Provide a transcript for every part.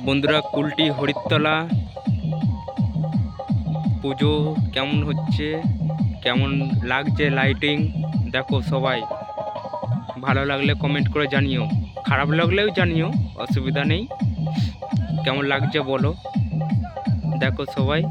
বন্ধুরা, কুলটি হরিতলা পুজো কেমন হচ্ছে, কেমন লাগছে লাইটিং দেখো। সবাই ভালো লাগলে কমেন্ট করে জানিও, খারাপ লাগলেও জানিও, অসুবিধা নেই। কেমন লাগছে বলো, দেখো সবাই।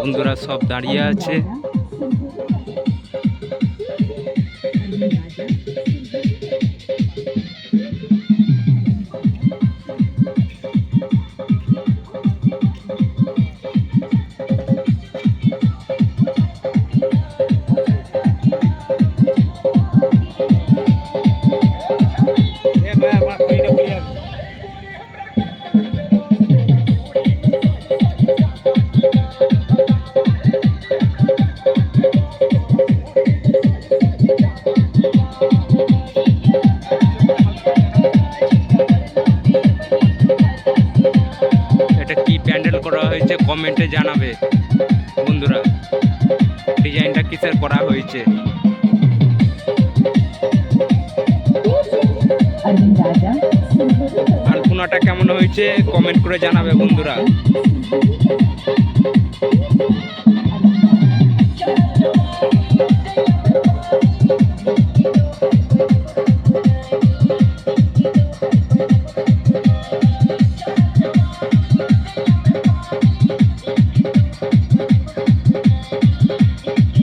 বন্ধুরা সব দাঁড়িয়ে আছে। এটা কি প্যান্ডেল করা হয়েছে কমেন্টে জানাবে বন্ধুরা, ডিজাইনটা কিসের করা হয়েছে। আলপনাটা কেমন হয়েছে কমেন্ট করে জানাবে বন্ধুরা।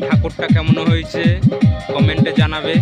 ঠাকুরটা কেমন হয়েছে কমেন্টে জানাবে।